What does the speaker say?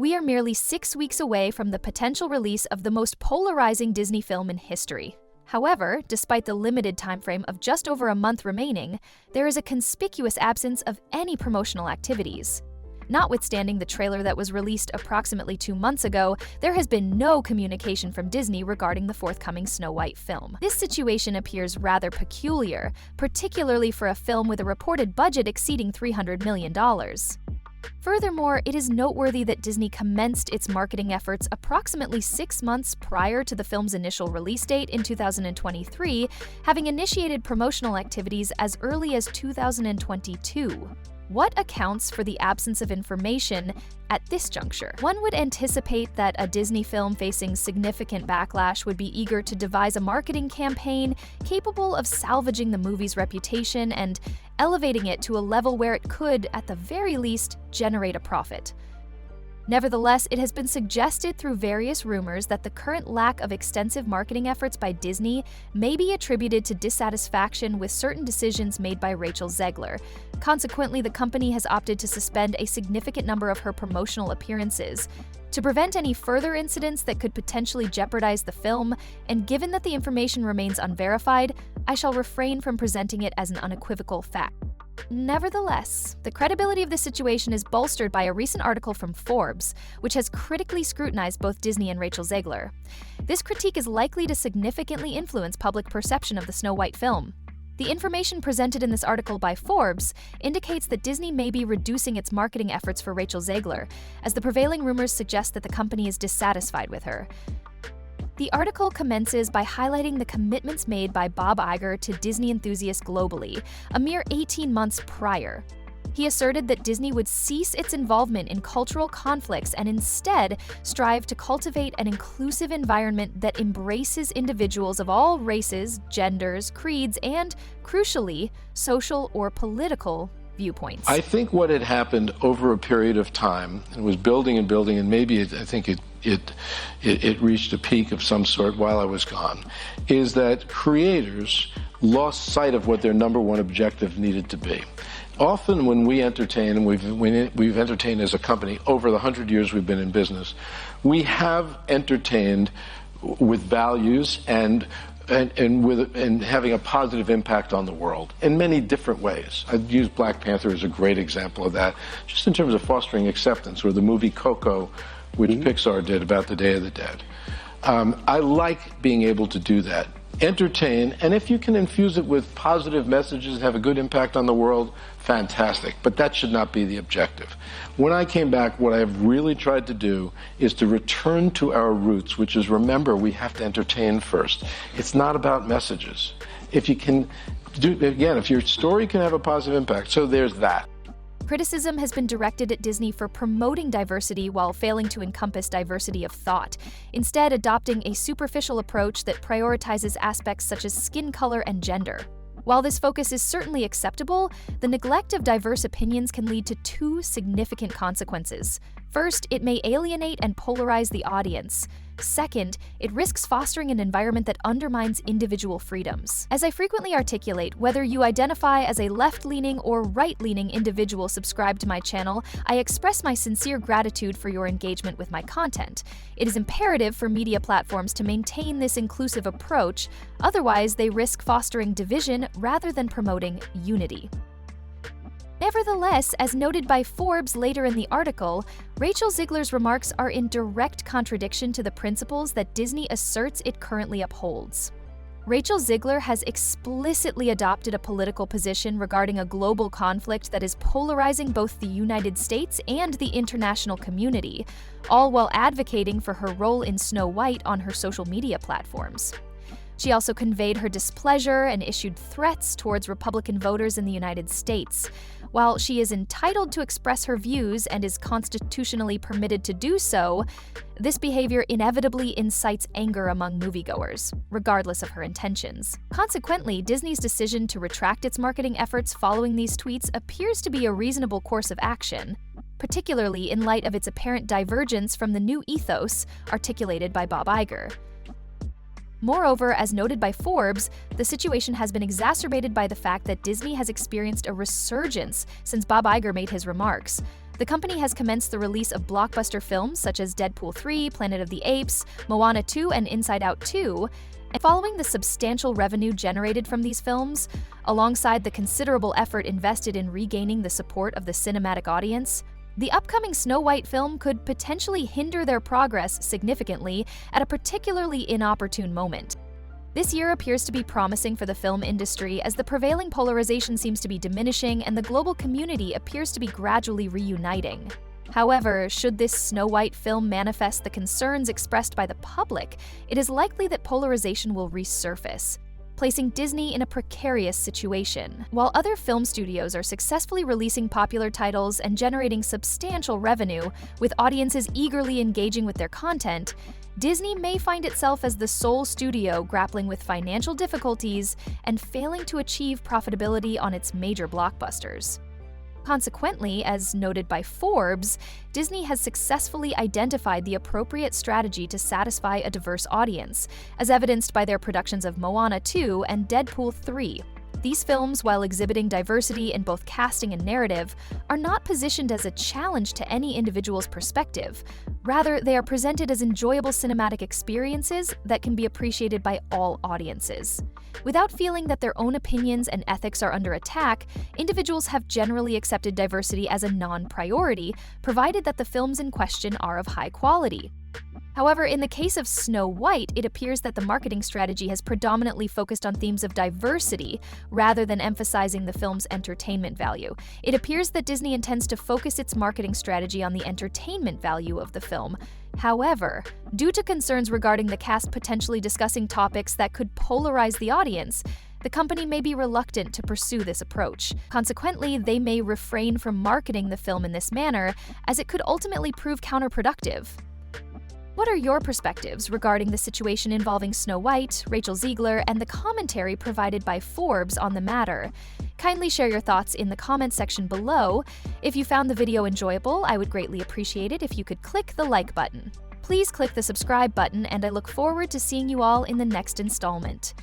We are merely 6 weeks away from the potential release of the most polarizing Disney film in history. However, despite the limited timeframe of just over a month remaining, there is a conspicuous absence of any promotional activities. Notwithstanding the trailer that was released approximately 2 months ago, there has been no communication from Disney regarding the forthcoming Snow White film. This situation appears rather peculiar, particularly for a film with a reported budget exceeding $300 million. Furthermore, it is noteworthy that Disney commenced its marketing efforts approximately 6 months prior to the film's initial release date in 2023, having initiated promotional activities as early as 2022. What accounts for the absence of information at this juncture? One would anticipate that a Disney film facing significant backlash would be eager to devise a marketing campaign capable of salvaging the movie's reputation and elevating it to a level where it could, at the very least, generate a profit. Nevertheless, it has been suggested through various rumors that the current lack of extensive marketing efforts by Disney may be attributed to dissatisfaction with certain decisions made by Rachel Zegler. Consequently, the company has opted to suspend a significant number of her promotional appearances. To prevent any further incidents that could potentially jeopardize the film, and given that the information remains unverified, I shall refrain from presenting it as an unequivocal fact. Nevertheless, the credibility of the situation is bolstered by a recent article from Forbes, which has critically scrutinized both Disney and Rachel Zegler. This critique is likely to significantly influence public perception of the Snow White film. The information presented in this article by Forbes indicates that Disney may be reducing its marketing efforts for Rachel Zegler, as the prevailing rumors suggest that the company is dissatisfied with her. The article commences by highlighting the commitments made by Bob Iger to Disney enthusiasts globally, a mere 18 months prior. He asserted that Disney would cease its involvement in cultural conflicts and instead strive to cultivate an inclusive environment that embraces individuals of all races, genders, creeds, and, crucially, social or political viewpoints. I think what had happened over a period of time, it was building and building, and maybe it reached a peak of some sort while I was gone, is that creators lost sight of what their number one objective needed to be. Often when we entertain, and we've entertained as a company over the 100 years we've been in business, we have entertained with values and having a positive impact on the world in many different ways. I'd use Black Panther as a great example of that, just in terms of fostering acceptance, or the movie Coco, which Pixar did about the Day of the Dead. I like being able to do that. Entertain, and if you can infuse it with positive messages and have a good impact on the world, fantastic. But that should not be the objective. When I came back, what I have really tried to do is to return to our roots, which is, remember, we have to entertain first. It's not about messages. If you can do, again, if your story can have a positive impact, so there's that. Criticism has been directed at Disney for promoting diversity while failing to encompass diversity of thought, instead adopting a superficial approach that prioritizes aspects such as skin color and gender. While this focus is certainly acceptable, the neglect of diverse opinions can lead to 2 significant consequences. First, it may alienate and polarize the audience. Second, it risks fostering an environment that undermines individual freedoms. As I frequently articulate, whether you identify as a left-leaning or right-leaning individual subscribed to my channel, I express my sincere gratitude for your engagement with my content. It is imperative for media platforms to maintain this inclusive approach, otherwise they risk fostering division rather than promoting unity. Nevertheless, as noted by Forbes later in the article, Rachel Zegler's remarks are in direct contradiction to the principles that Disney asserts it currently upholds. Rachel Zegler has explicitly adopted a political position regarding a global conflict that is polarizing both the United States and the international community, all while advocating for her role in Snow White on her social media platforms. She also conveyed her displeasure and issued threats towards Republican voters in the United States. While she is entitled to express her views and is constitutionally permitted to do so, this behavior inevitably incites anger among moviegoers, regardless of her intentions. Consequently, Disney's decision to retract its marketing efforts following these tweets appears to be a reasonable course of action, particularly in light of its apparent divergence from the new ethos articulated by Bob Iger. Moreover, as noted by Forbes, the situation has been exacerbated by the fact that Disney has experienced a resurgence since Bob Iger made his remarks. The company has commenced the release of blockbuster films such as Deadpool 3, Planet of the Apes, Moana 2, and Inside Out 2, and following the substantial revenue generated from these films, alongside the considerable effort invested in regaining the support of the cinematic audience, the upcoming Snow White film could potentially hinder their progress significantly at a particularly inopportune moment. This year appears to be promising for the film industry as the prevailing polarization seems to be diminishing and the global community appears to be gradually reuniting. However, should this Snow White film manifest the concerns expressed by the public, it is likely that polarization will resurface, placing Disney in a precarious situation. While other film studios are successfully releasing popular titles and generating substantial revenue, with audiences eagerly engaging with their content, Disney may find itself as the sole studio grappling with financial difficulties and failing to achieve profitability on its major blockbusters. Consequently, as noted by Forbes, Disney has successfully identified the appropriate strategy to satisfy a diverse audience, as evidenced by their productions of Moana 2 and Deadpool 3. These films, while exhibiting diversity in both casting and narrative, are not positioned as a challenge to any individual's perspective. Rather, they are presented as enjoyable cinematic experiences that can be appreciated by all audiences. Without feeling that their own opinions and ethics are under attack, individuals have generally accepted diversity as a non-priority, provided that the films in question are of high quality. However, in the case of Snow White, it appears that the marketing strategy has predominantly focused on themes of diversity rather than emphasizing the film's entertainment value. It appears that Disney intends to focus its marketing strategy on the entertainment value of the film. However, due to concerns regarding the cast potentially discussing topics that could polarize the audience, the company may be reluctant to pursue this approach. Consequently, they may refrain from marketing the film in this manner, as it could ultimately prove counterproductive. What are your perspectives regarding the situation involving Snow White, Rachel Zegler, and the commentary provided by Forbes on the matter? Kindly share your thoughts in the comment section below. If you found the video enjoyable, I would greatly appreciate it if you could click the like button. Please click the subscribe button, and I look forward to seeing you all in the next installment.